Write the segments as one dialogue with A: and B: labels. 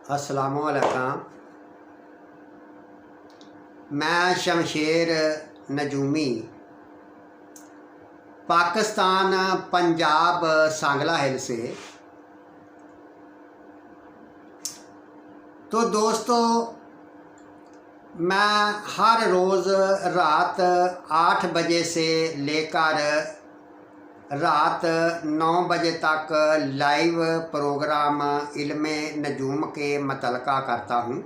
A: अस्सलामुअलैकुम। मैं शमशेर नजूमी पाकिस्तान पंजाब सांगला हिल से। तो दोस्तों, मैं हर रोज़ रात 8 बजे से लेकर रात 9 बजे तक लाइव प्रोग्राम इल्मे नजूम के मतलका करता हूँ।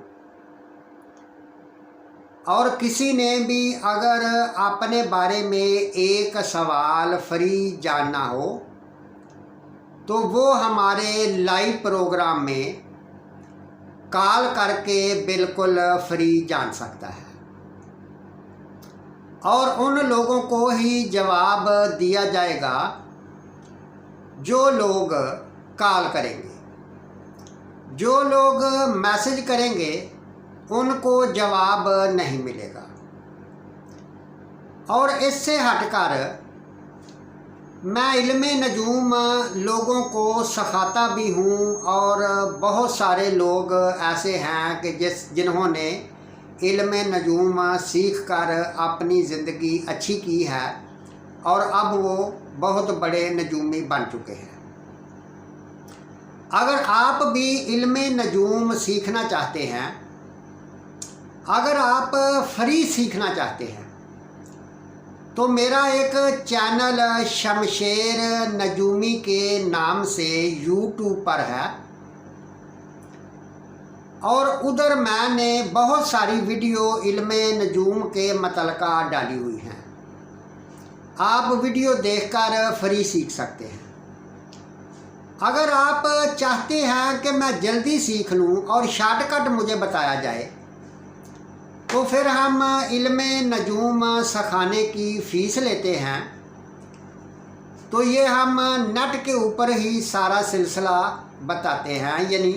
A: और किसी ने भी अगर अपने बारे में एक सवाल फ्री जानना हो तो वो हमारे लाइव प्रोग्राम में कॉल करके बिल्कुल फ्री जान सकता है और उन लोगों को ही जवाब दिया जाएगा जो लोग कॉल करेंगे। जो लोग मैसेज करेंगे उनको जवाब नहीं मिलेगा। और इससे हटकर मैं इल्मे नजूम लोगों को सिखाता भी हूँ और बहुत सारे लोग ऐसे हैं कि जिन्होंने इल्मे नजूम सीख कर अपनी ज़िंदगी अच्छी की है और अब वो बहुत बड़े नजूमी बन चुके हैं। अगर आप भी इल्मे नजूम सीखना चाहते हैं, अगर आप फ्री सीखना चाहते हैं, तो मेरा एक चैनल शमशेर नजूमी के नाम से यूट्यूब पर है और उधर मैंने बहुत सारी वीडियो इल्मे नजूम के मतलका डाली हुई हैं। आप वीडियो देखकर फ्री सीख सकते हैं। अगर आप चाहते हैं कि मैं जल्दी सीख लूं और शॉर्टकट मुझे बताया जाए तो फिर हम इल्मे नजूम सिखाने की फ़ीस लेते हैं। तो ये हम नेट के ऊपर ही सारा सिलसिला बताते हैं, यानी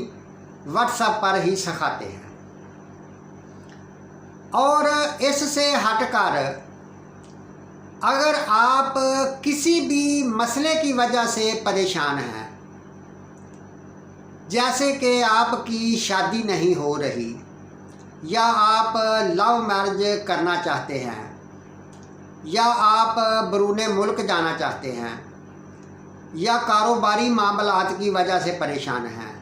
A: व्हाट्सएप पर ही सिखाते हैं। और इससे हटकर अगर आप किसी भी मसले की वजह से परेशान हैं, जैसे कि आपकी शादी नहीं हो रही या आप लव मैरिज करना चाहते हैं या आप बरूने मुल्क जाना चाहते हैं या कारोबारी मामलात की वजह से परेशान हैं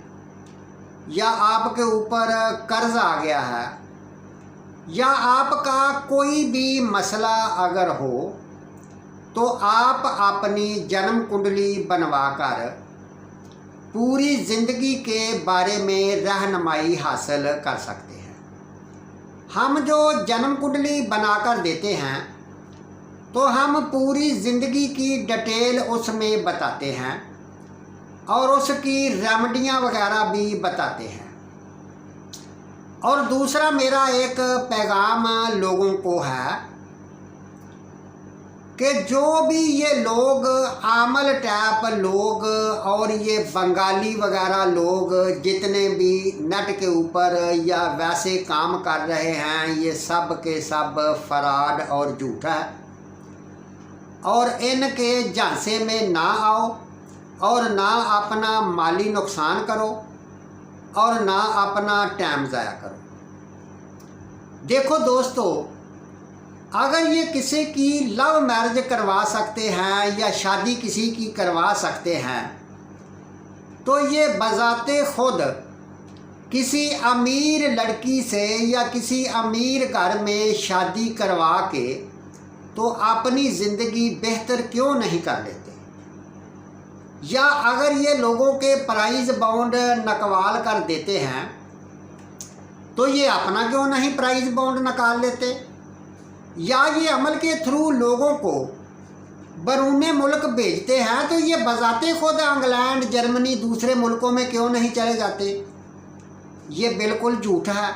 A: या आपके ऊपर कर्ज आ गया है या आपका कोई भी मसला अगर हो तो आप अपनी जन्म कुंडली बनवाकर पूरी ज़िंदगी के बारे में रहनुमाई हासिल कर सकते हैं। हम जो जन्म कुंडली बनाकर देते हैं तो हम पूरी ज़िंदगी की डिटेल उसमें बताते हैं और उसकी रेमेडियाँ वगैरह भी बताते हैं। और दूसरा मेरा एक पैगाम लोगों को है कि जो भी ये लोग आमल टैप लोग और ये बंगाली वगैरह लोग जितने भी नेट के ऊपर या वैसे काम कर रहे हैं, ये सब के सब फ्रॉड और झूठा है। और इनके झांसे में ना आओ और ना अपना माली नुकसान करो और ना अपना टाइम ज़ाया करो। देखो दोस्तों, अगर ये किसी की लव मैरिज करवा सकते हैं या शादी किसी की करवा सकते हैं तो ये बज़ाते खुद किसी अमीर लड़की से या किसी अमीर घर में शादी करवा के तो अपनी ज़िंदगी बेहतर क्यों नहीं कर लेते। या अगर ये लोगों के प्राइज बॉन्ड नकवाल कर देते हैं तो ये अपना क्यों नहीं प्राइज बॉन्ड निकाल लेते। या ये अमल के थ्रू लोगों को बरूने मुल्क भेजते हैं तो ये बज़ाते खुद इंग्लैंड, जर्मनी, दूसरे मुल्कों में क्यों नहीं चले जाते। ये बिल्कुल झूठा है।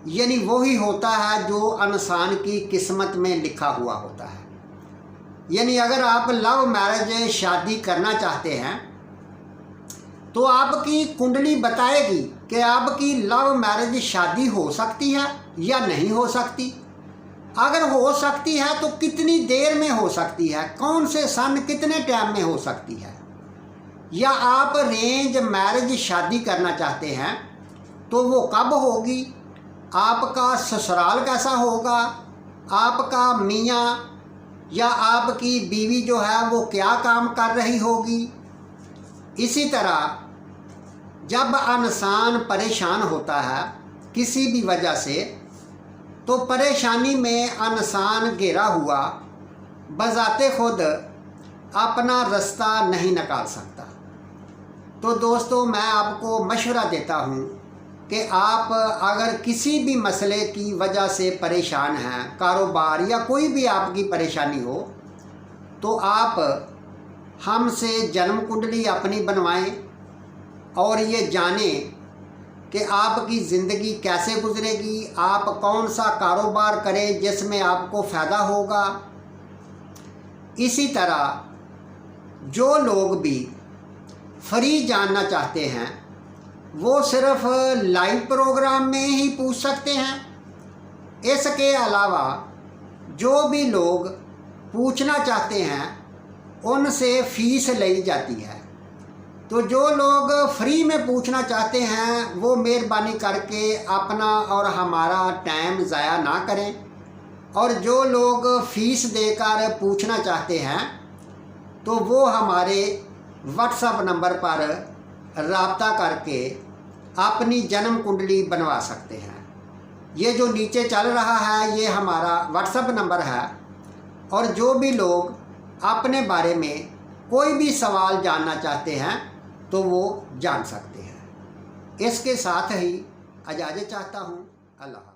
A: यानी वही होता है जो इंसान की किस्मत में लिखा हुआ होता है। यानी अगर आप लव मैरिज शादी करना चाहते हैं तो आपकी कुंडली बताएगी कि आपकी लव मैरिज शादी हो सकती है या नहीं हो सकती। अगर हो सकती है तो कितनी देर में हो सकती है, कौन से सन कितने टाइम में हो सकती है। या आप अरेंज मैरिज शादी करना चाहते हैं तो वो कब होगी, आपका ससुराल कैसा होगा, आपका मियाँ या आपकी बीवी जो है वो क्या काम कर रही होगी। इसी तरह जब इंसान परेशान होता है किसी भी वजह से, तो परेशानी में इंसान घिरा हुआ बजाते खुद अपना रास्ता नहीं निकाल सकता। तो दोस्तों, मैं आपको मशवरा देता हूँ कि आप अगर किसी भी मसले की वजह से परेशान हैं, कारोबार या कोई भी आपकी परेशानी हो, तो आप हमसे जन्म कुंडली अपनी बनवाएं और ये जानें कि आपकी ज़िंदगी कैसे गुजरेगी, आप कौन सा कारोबार करें जिसमें आपको फ़ायदा होगा। इसी तरह जो लोग भी फ्री जानना चाहते हैं वो सिर्फ लाइव प्रोग्राम में ही पूछ सकते हैं। इसके अलावा जो भी लोग पूछना चाहते हैं उनसे फ़ीस ली जाती है। तो जो लोग फ्री में पूछना चाहते हैं वो मेहरबानी करके अपना और हमारा टाइम ज़ाया ना करें, और जो लोग फ़ीस देकर पूछना चाहते हैं तो वो हमारे व्हाट्सएप नंबर पर राब्ता करके अपनी जन्म कुंडली बनवा सकते हैं। ये जो नीचे चल रहा है ये हमारा व्हाट्सएप नंबर है, और जो भी लोग अपने बारे में कोई भी सवाल जानना चाहते हैं तो वो जान सकते हैं। इसके साथ ही इजाज़त चाहता हूँ। अल्लाह।